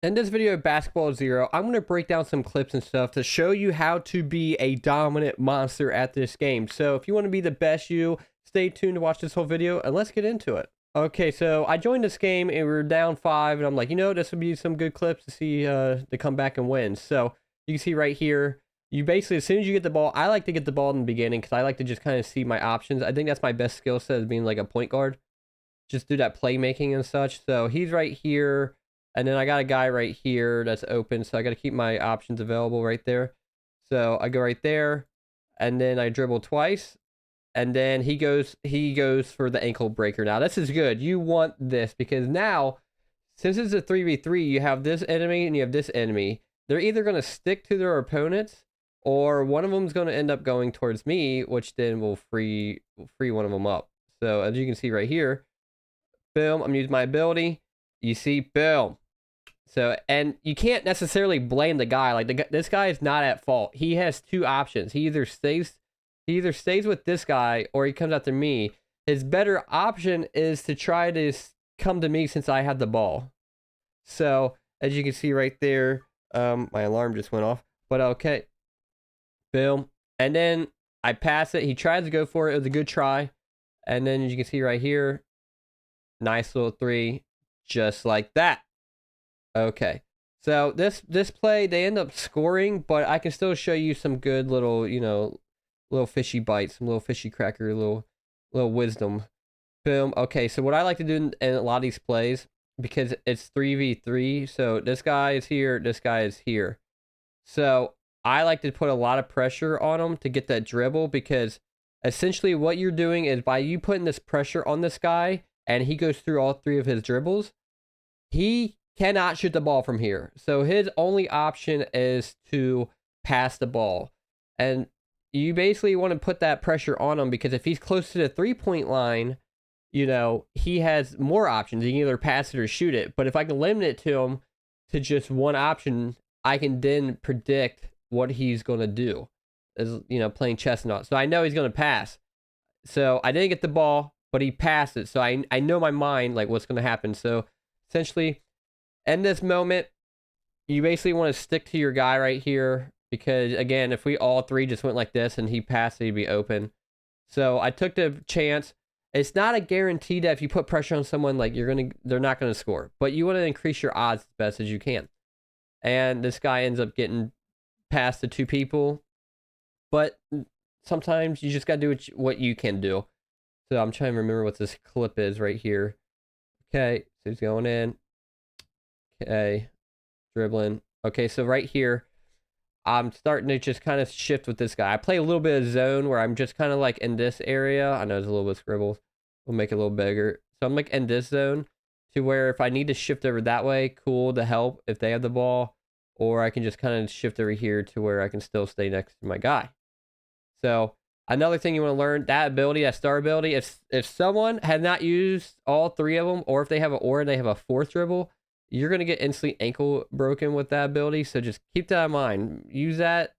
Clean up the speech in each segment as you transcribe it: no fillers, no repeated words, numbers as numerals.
In this video of Basketball Zero, I'm going to break down some clips and stuff to show you how to be a dominant monster at this game. So if you want to be the best you, stay tuned to watch this whole video and let's get into it. Okay, so I joined this game and we were down 5 and I'm like, this would be some good clips to see to come back and win. So you can see right here, you basically, as soon as you get the ball, I like to get the ball in the beginning because I like to just kind of see my options. I think that's my best skill set, as being like a point guard. Just do that playmaking and such. So he's right here. And then I got a guy right here that's open, so I got to keep my options available right there. So I go right there, and then I dribble twice, and then he goes for the ankle breaker. Now this is good. You want this because now, since it's a 3v3, you have this enemy and you have this enemy. They're either going to stick to their opponents, or one of them is going to end up going towards me, which then will free one of them up. So as you can see right here, boom, I'm using my ability. You see, boom. So, and you can't necessarily blame the guy. Like this guy is not at fault. He has two options. He either stays with this guy or he comes after me. His better option is to try to come to me since I have the ball. So, as you can see right there, my alarm just went off. But okay, boom. And then I pass it. He tries to go for it. It was a good try. And then as you can see right here, nice little three, just like that. Okay, so this play, they end up scoring, but I can still show you some good little, little fishy bites, some little fishy cracker, little wisdom. Boom. Okay, so what I like to do in a lot of these plays, because it's 3v3, so this guy is here, this guy is here. So I like to put a lot of pressure on him to get that dribble, because essentially what you're doing is by you putting this pressure on this guy, and he goes through all 3 of his dribbles, he cannot shoot the ball from here. So his only option is to pass the ball. And you basically want to put that pressure on him because if he's close to the 3-point line, he has more options. He can either pass it or shoot it. But if I can limit it to him to just one option, I can then predict what he's going to do. As playing chess and all. So I know he's going to pass. So I didn't get the ball, but he passed it. So I know my mind, like what's going to happen. So essentially, in this moment, you basically want to stick to your guy right here because, again, if we all 3 just went like this and he passed, he'd be open. So I took the chance. It's not a guarantee that if you put pressure on someone, like they're not going to score, but you want to increase your odds as best as you can. And this guy ends up getting past the 2 people, but sometimes you just got to do what you can do. So I'm trying to remember what this clip is right here. Okay, so he's going in. Okay, dribbling. Okay, so right here, I'm starting to just kind of shift with this guy. I play a little bit of zone where I'm just kind of like in this area. I know there's a little bit of scribbles. We'll make it a little bigger. So I'm like in this zone to where if I need to shift over that way, cool, to help if they have the ball. Or I can just kind of shift over here to where I can still stay next to my guy. So another thing you want to learn, that ability, that star ability, if someone had not used all 3 of them, or if they have they have a 4th dribble, you're going to get instantly ankle broken with that ability. So just keep that in mind. Use that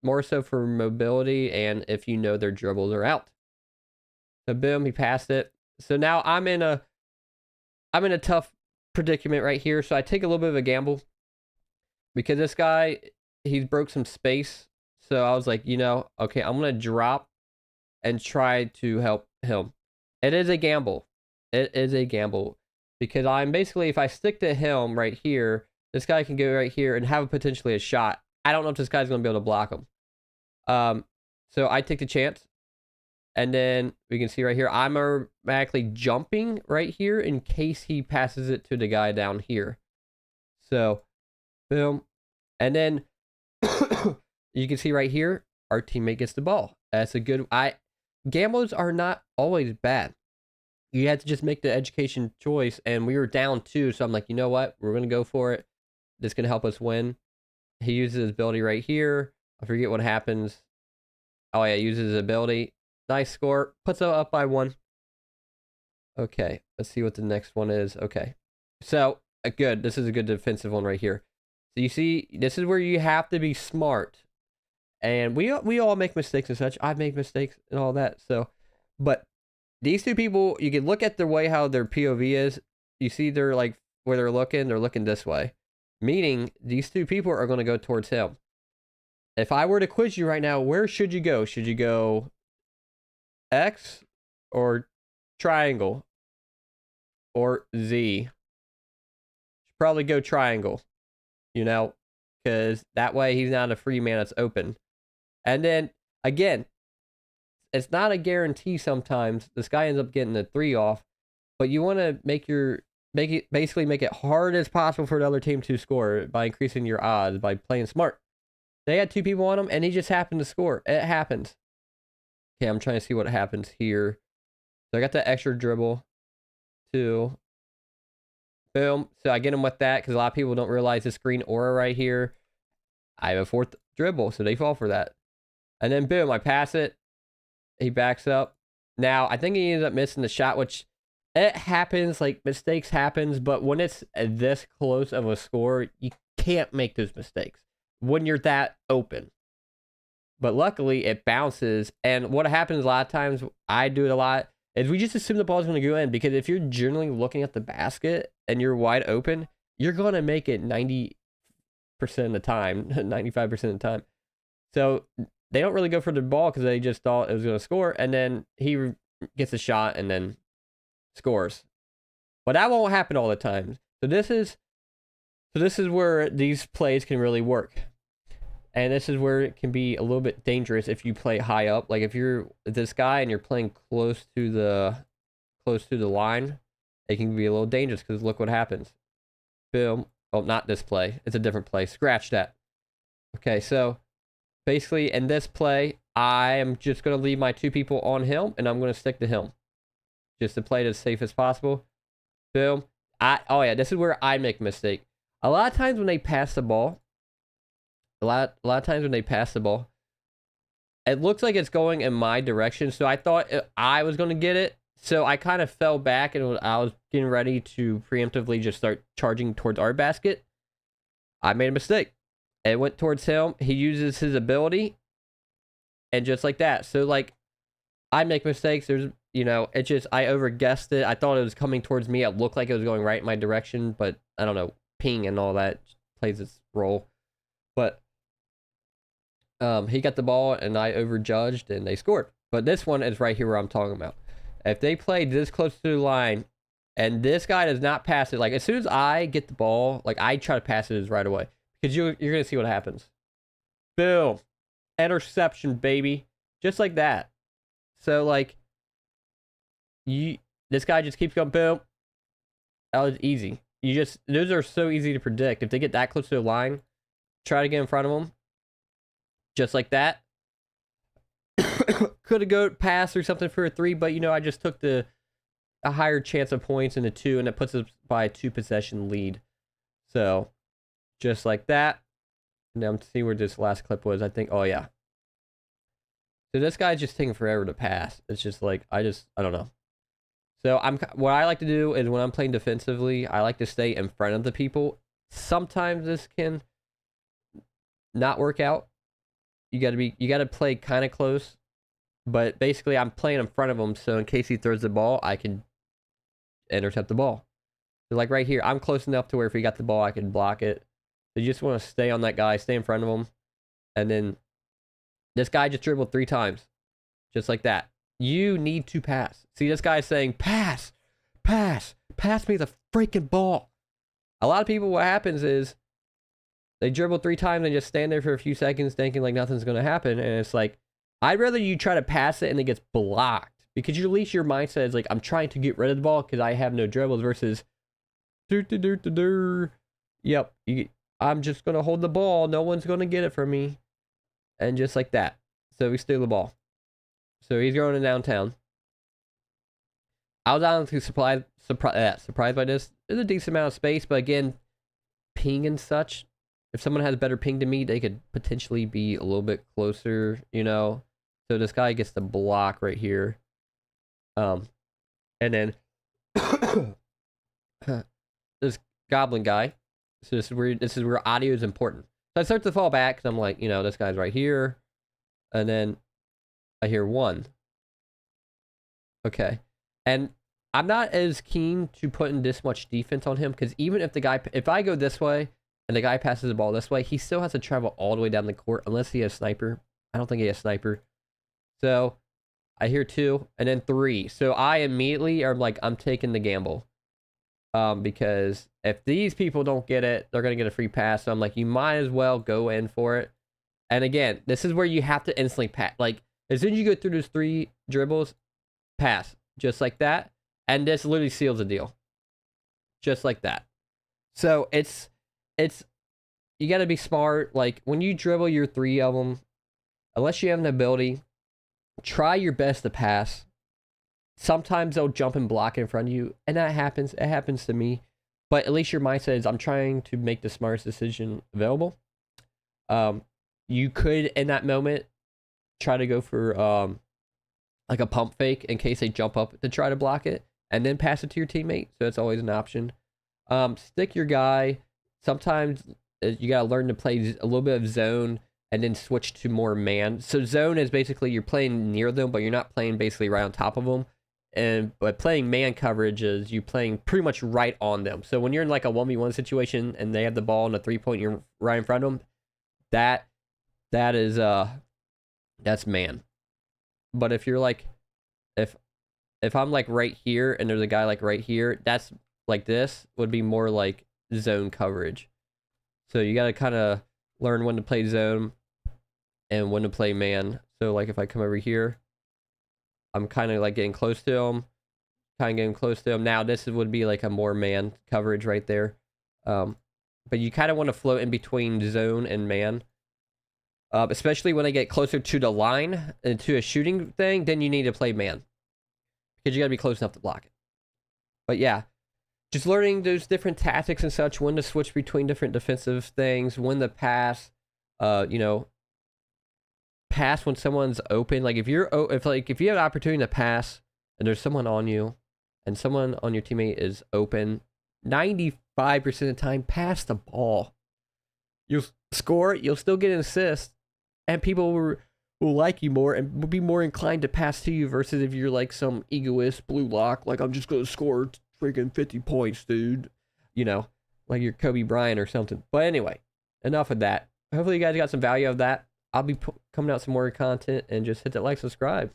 more so for mobility and if their dribbles are out. So boom, he passed it. So now I'm in a tough predicament right here. So I take a little bit of a gamble because this guy, he's broke some space. So I was like, okay, I'm going to drop and try to help him. It is a gamble. It is a gamble. Because I'm basically, if I stick to him right here, this guy can go right here and have potentially a shot. I don't know if this guy's going to be able to block him. So I take the chance. And then we can see right here, I'm automatically jumping right here in case he passes it to the guy down here. So, boom. And then you can see right here, our teammate gets the ball. That's a good... Gambles are not always bad. You had to just make the education choice, and we were down 2, so I'm like, you know what? We're going to go for it. This is going to help us win. He uses his ability right here. I forget what happens. Oh, yeah, uses his ability. Nice score. Puts it up by 1. Okay, let's see what the next one is. Okay, so good. This is a good defensive one right here. So you see, this is where you have to be smart. And we all make mistakes and such. I make mistakes and all that. So, but these 2 people, you can look at the way how their POV is. You see they're like where they're looking this way. Meaning these two people are going to go towards him. If I were to quiz you right now, where should you go? Should you go X or triangle or Z? Probably go triangle, you know, because that way he's not a free man that's open. And then again, it's not a guarantee sometimes. This guy ends up getting a 3 off, but you want to make it hard as possible for the other team to score by increasing your odds by playing smart. They had 2 people on him and he just happened to score. It happens. Okay, I'm trying to see what happens here. So I got the extra dribble. 2. Boom. So I get him with that because a lot of people don't realize this green aura right here. I have a 4th dribble, so they fall for that. And then boom, I pass it. He backs up. Now, I think he ended up missing the shot, which it happens, like mistakes happens, but when it's this close of a score, you can't make those mistakes when you're that open. But luckily, it bounces. And what happens a lot of times, I do it a lot, is we just assume the ball's going to go in. Because if you're generally looking at the basket and you're wide open, you're going to make it 90% of the time, 95% of the time. So they don't really go for the ball because they just thought it was going to score. And then he gets a shot and then scores. But that won't happen all the time. So this is where these plays can really work. And this is where it can be a little bit dangerous if you play high up. Like if you're this guy and you're playing close to the line, it can be a little dangerous because look what happens. Boom. Oh, not this play. It's a different play. Scratch that. Okay, so basically in this play, I am just going to leave my 2 people on him and I'm going to stick to him. Just to play it as safe as possible. Boom. Oh yeah, this is where I make a mistake. A lot of times when they pass the ball, a lot of times when they pass the ball, it looks like it's going in my direction. So I thought I was going to get it. So I kind of fell back and I was getting ready to preemptively just start charging towards our basket. I made a mistake. It went towards him. He uses his ability. And just like that. So like, I make mistakes. There's, you know, it just, I overguessed it. I thought it was coming towards me. It looked like it was going right in my direction. But I don't know. Ping and all that plays its role. But he got the ball and I overjudged and they scored. But this one is right here where I'm talking about. If they played this close to the line and this guy does not pass it, like as soon as I get the ball, like I try to pass it right away. Because you're going to see what happens. Boom. Interception, baby. Just like that. So like, this guy just keeps going, boom. That was easy. Those are so easy to predict. If they get that close to the line, try to get in front of them. Just like that. Could have go pass or something for a 3, but you know, I just took a higher chance of points in the 2, and it puts us by a 2 possession lead. So, just like that. Now I'm see where this last clip was. I think, oh yeah. So this guy's just taking forever to pass. It's just like, I don't know. So what I like to do is when I'm playing defensively, I like to stay in front of the people. Sometimes this can not work out. You gotta play kind of close, but basically I'm playing in front of him, so in case he throws the ball, I can intercept the ball. So like right here, I'm close enough to where if he got the ball, I can block it. So you just want to stay on that guy, stay in front of him, and then this guy just dribbled 3 times, just like that. You need to pass. See, this guy's saying, pass, pass, pass me the freaking ball. A lot of people, what happens is, they dribble 3 times and just stand there for a few seconds thinking like nothing's going to happen. And it's like, I'd rather you try to pass it and it gets blocked. Because at least your mindset is like, I'm trying to get rid of the ball because I have no dribbles versus, yep, I'm just going to hold the ball. No one's going to get it from me. And just like that. So we steal the ball. So he's going to downtown. I was honestly surprised by this. There's a decent amount of space, but again, ping and such. If someone has better ping to me, they could potentially be a little bit closer, you know. So this guy gets the block right here. And then this goblin guy. So this is where audio is important. So I start to fall back because I'm like, you know, this guy's right here. And then I hear 1. Okay. And I'm not as keen to putting this much defense on him because even if I go this way, and the guy passes the ball this way, he still has to travel all the way down the court unless he has sniper. I don't think he has sniper. So I hear 2 and then 3. So I immediately am like, I'm taking the gamble. Because if these people don't get it, they're going to get a free pass. So I'm like, you might as well go in for it. And again, this is where you have to instantly pass. Like, as soon as you go through those 3 dribbles, pass. Just like that. And this literally seals the deal. Just like that. So it's you got to be smart. Like, when you dribble your 3 of them, unless you have an ability, try your best to pass. Sometimes they'll jump and block in front of you, and that happens. It happens to me. But at least your mindset is, I'm trying to make the smartest decision available. You could, in that moment, try to go for like a pump fake in case they jump up to try to block it, and then pass it to your teammate. So that's always an option. Stick your guy. Sometimes you got to learn to play a little bit of zone and then switch to more man. So zone is basically you're playing near them, but you're not playing basically right on top of them. But playing man coverage is you playing pretty much right on them. So when you're in like a 1v1 situation and they have the ball and a 3-point, you're right in front of them, that is that's man. But if you're like, if I'm like right here and there's a guy like right here, that's like, this would be more like zone coverage. So you got to kind of learn when to play zone and when to play man. So like if I come over here, I'm kind of like getting close to him, Now this would be like a more man coverage right there. But you kind of want to float in between zone and man. Especially when they get closer to the line and to a shooting thing, then you need to play man. Because you got to be close enough to block it. But yeah, just learning those different tactics and such, when to switch between different defensive things, when to pass, pass when someone's open. Like if you have an opportunity to pass and there's someone on you and someone on your teammate is open, 95% of the time, pass the ball. You'll score, you'll still get an assist, and people will like you more and will be more inclined to pass to you versus if you're like some egoist blue lock, like I'm just going to score freaking 50 points, dude. Like you're Kobe Bryant or something. But anyway, enough of that. Hopefully you guys got some value of that. I'll be coming out some more content, and just hit that like, subscribe.